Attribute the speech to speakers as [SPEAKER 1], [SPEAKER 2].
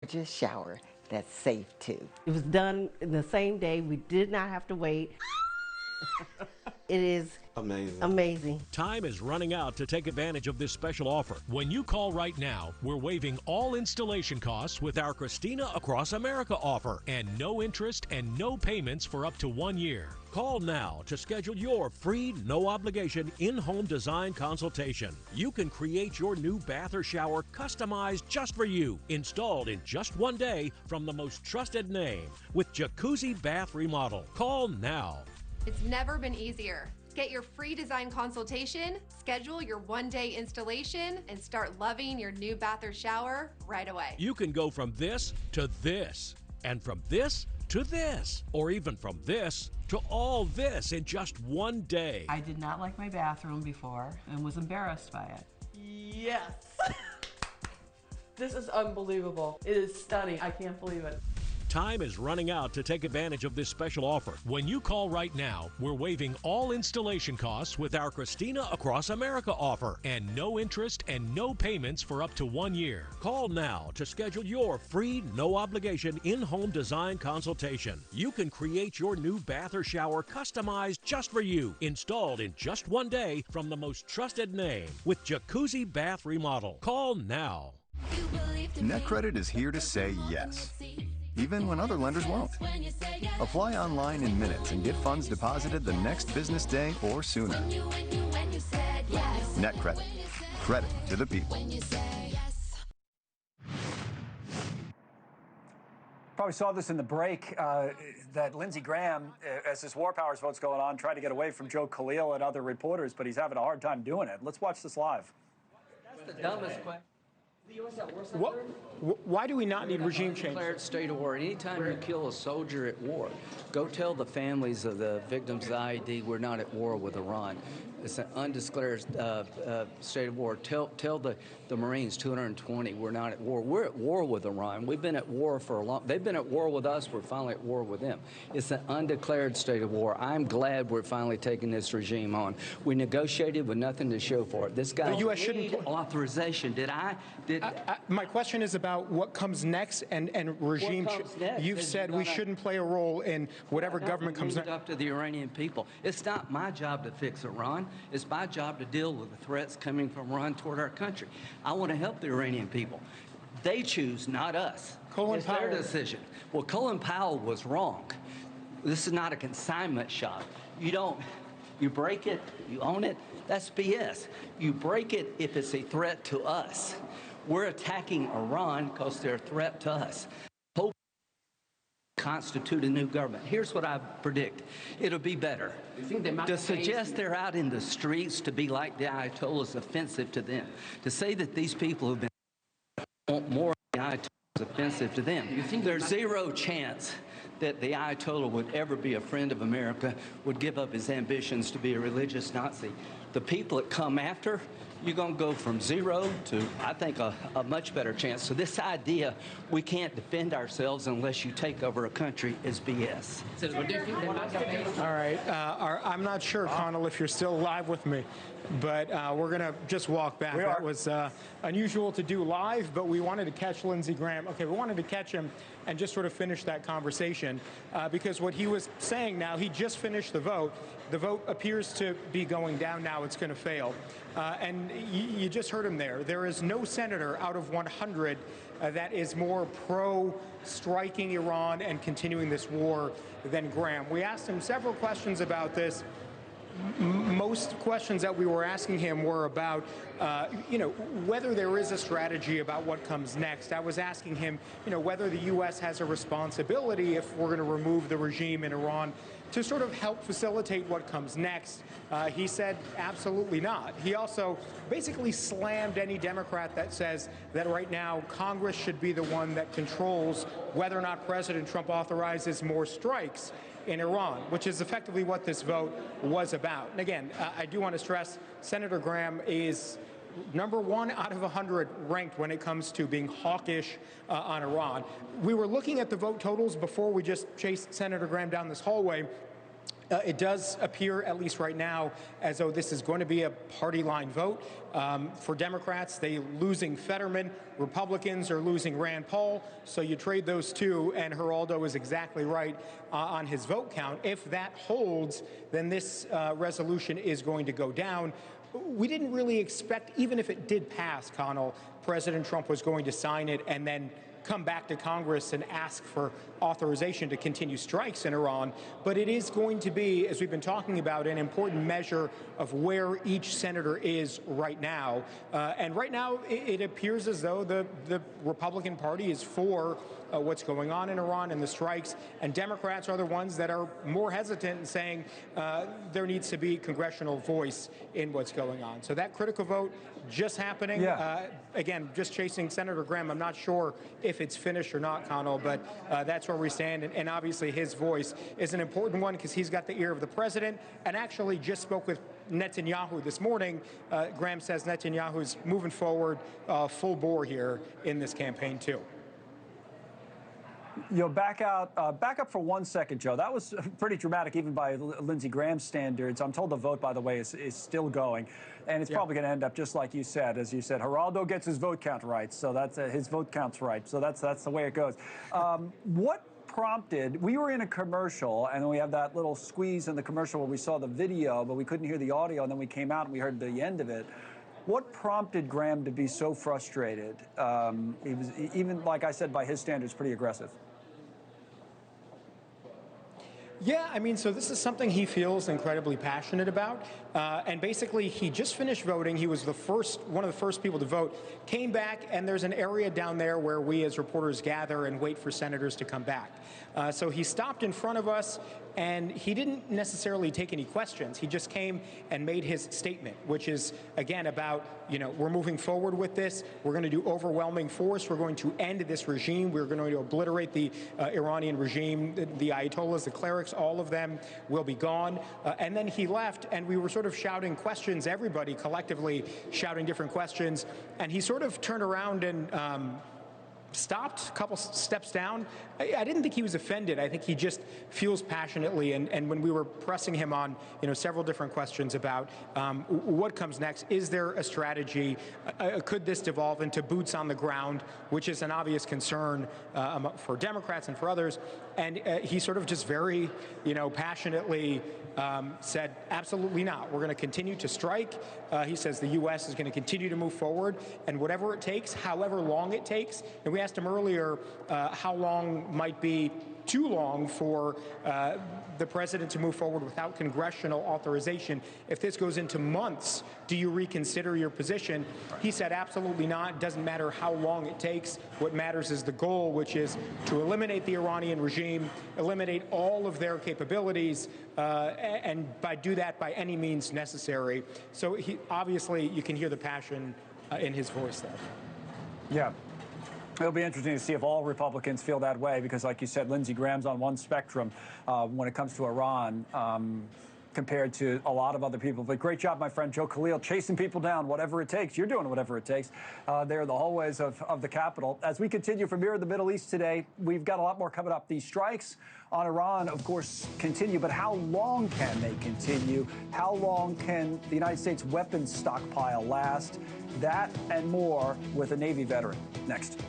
[SPEAKER 1] Just shower that's safe too.
[SPEAKER 2] It was done in the same day. We did not have to wait. It is amazing.
[SPEAKER 3] Time is running out to take advantage of this special offer. When you call right now, we're waiving all installation costs with our Christina Across America offer and no interest and no payments for up to 1 year. Call now to schedule your free, no-obligation in-home design consultation. You can create your new bath or shower customized just for you, installed in just 1 day from the most trusted name with Jacuzzi Bath Remodel. Call now.
[SPEAKER 4] It's never been easier. Get your free design consultation, schedule your 1-day installation, and start loving your new bath or shower right away.
[SPEAKER 3] You can go from this to this, and from this to this, or even from this to all this in just 1 day.
[SPEAKER 5] I did not like my bathroom before and was embarrassed by it.
[SPEAKER 6] Yes. This is unbelievable. It is stunning. I can't believe it.
[SPEAKER 3] Time is running out to take advantage of this special offer. When you call right now, we're waiving all installation costs with our Christina Across America offer and no interest and no payments for up to 1 year. Call now to schedule your free, no-obligation in-home design consultation. You can create your new bath or shower customized just for you, installed in just 1 day from the most trusted name with Jacuzzi Bath Remodel. Call now.
[SPEAKER 7] NetCredit is here to say yes, even when other lenders won't. Apply online in minutes and get funds deposited the next business day or sooner. NetCredit. Credit to the people.
[SPEAKER 8] Probably saw this in the break, that Lindsey Graham, as this War Powers vote's going on, tried to get away from Joe Khalil and other reporters, but he's having a hard time doing it. Let's watch this live.
[SPEAKER 9] That's the dumbest question.
[SPEAKER 10] Why do we not need regime change?
[SPEAKER 9] Declared state of war. Anytime you kill a soldier at war, go tell the families of the victims of the IED we're not at war with Iran. It's an undeclared state of war. Tell the Marines, 220, we're not at war. We're at war with Iran. We've been at war for a long. They've been at war with us. We're finally at war with them. It's an undeclared state of war. I'm glad we're finally taking this regime on. We negotiated with nothing to show for it. This guy.
[SPEAKER 10] The U.S. shouldn't
[SPEAKER 9] authorization.
[SPEAKER 10] My question is about what comes next and regime. You've said we shouldn't play a role in whatever government comes next.
[SPEAKER 9] Up to the Iranian people. It's not my job to fix Iran. It's my job to deal with the threats coming from Iran toward our country. I want to help the Iranian people. They choose, not us. It's their decision. Well, Colin Powell was wrong. This is not a consignment shop. You break it, you own it, that's BS. You break it if it's a threat to us. We're attacking Iran because they're a threat to us. Hope constitute a new government. Here's what I predict. It'll be better. To suggest they're out in the streets to be like the Ayatollah is offensive to them. To say that these people have been want more of the Ayatollah is offensive to them. There's zero chance that the Ayatollah would ever be a friend of America, would give up his ambitions to be a religious Nazi. The people that come after, you're going to go from zero to, I think, a much better chance. So this idea we can't defend ourselves unless you take over a country is BS.
[SPEAKER 10] All right. I'm not sure, Connell, if you're still live with me, but we're going to just walk back. That was unusual to do live, but we wanted to catch Lindsey Graham. Okay, we wanted to catch him and just sort of finish that conversation because what he was saying now, he just finished the vote. The vote appears to be going down now. It's going to fail. And you just heard him there. There is no senator out of 100 that is more pro-striking Iran and continuing this war than Graham. We asked him several questions about this. Most questions that we were asking him were about, whether there is a strategy about what comes next. I was asking him, whether the U.S. has a responsibility if we're going to remove the regime in Iran to sort of help facilitate what comes next. He said absolutely not. He also basically slammed any Democrat that says that right now Congress should be the one that controls whether or not President Trump authorizes more strikes in Iran, which is effectively what this vote was about. And again, I do want to stress Senator Graham is #1 out of 100 ranked when it comes to being hawkish on Iran. We were looking at the vote totals before we just chased Senator Graham down this hallway. It does appear, at least right now, as though this is going to be a party line vote. For Democrats, they losing Fetterman. Republicans are losing Rand Paul. So you trade those two, and Geraldo is exactly right on his vote count. If that holds, then this resolution is going to go down. We didn't really expect, even if it did pass, Connell, President Trump was going to sign it and then come back to Congress and ask for authorization to continue strikes in Iran. But it is going to be, as we've been talking about, an important measure of where each senator is right now. And right now, it appears as though the Republican Party is for what's going on in Iran and the strikes, and Democrats are the ones that are more hesitant in saying there needs to be congressional voice in what's going on. So that critical vote just happening.
[SPEAKER 8] Yeah.
[SPEAKER 10] Again, just chasing Senator Graham. I'm not sure if it's finished or not, Connell, but that's where we stand. And obviously his voice is an important one because he's got the ear of the president and actually just spoke with Netanyahu this morning. Graham says Netanyahu's moving forward full bore here in this campaign, too.
[SPEAKER 8] Back up for 1 second, Joe. That was pretty dramatic, even by Lindsey Graham standards. I'm told the vote, by the way, is still going, and it's probably going to end up just like you said. As you said, Geraldo gets his vote count right, so that's his vote count's right. So that's the way it goes. What prompted? We were in a commercial, and then we have that little squeeze in the commercial where we saw the video, but we couldn't hear the audio, and then we came out and we heard the end of it. What prompted Graham to be so frustrated? He was, even like I said, by his standards, pretty aggressive.
[SPEAKER 10] Yeah, I mean, so this is something he feels incredibly passionate about. And basically, he just finished voting. He was one of the first people to vote, came back, and there's an area down there where we as reporters gather and wait for senators to come back. So he stopped in front of us, and he didn't necessarily take any questions. He just came and made his statement, which is, again, about, we're moving forward with this. We're going to do overwhelming force. We're going to end this regime. We're going to obliterate the Iranian regime, the Ayatollahs, the clerics, all of them will be gone. And then he left, and we were sort of shouting questions, everybody collectively shouting different questions. And he sort of turned around and stopped a couple steps down. I didn't think he was offended. I think he just feels passionately. And when we were pressing him on, several different questions about what comes next, is there a strategy? Could this devolve into boots on the ground, which is an obvious concern for Democrats and for others? And he sort of just very, passionately said, absolutely not. We're going to continue to strike. He says the U.S. is going to continue to move forward, and whatever it takes, however long it takes. And we asked him earlier how long might be too long for the president to move forward without congressional authorization. If this goes into months, do you reconsider your position? He said absolutely not. It doesn't matter how long it takes. What matters is the goal, which is to eliminate the Iranian regime, eliminate all of their capabilities, and do that by any means necessary. So obviously you can hear the passion in his voice there.
[SPEAKER 8] Yeah. It'll be interesting to see if all Republicans feel that way, because like you said, Lindsey Graham's on one spectrum when it comes to Iran compared to a lot of other people. But great job, my friend Joe Khalil, chasing people down, whatever it takes. You're doing whatever it takes there in the hallways of the Capitol. As we continue from here in the Middle East today, we've got a lot more coming up. These strikes on Iran, of course, continue, but how long can they continue? How long can the United States weapons stockpile last? That and more with a Navy veteran. Next.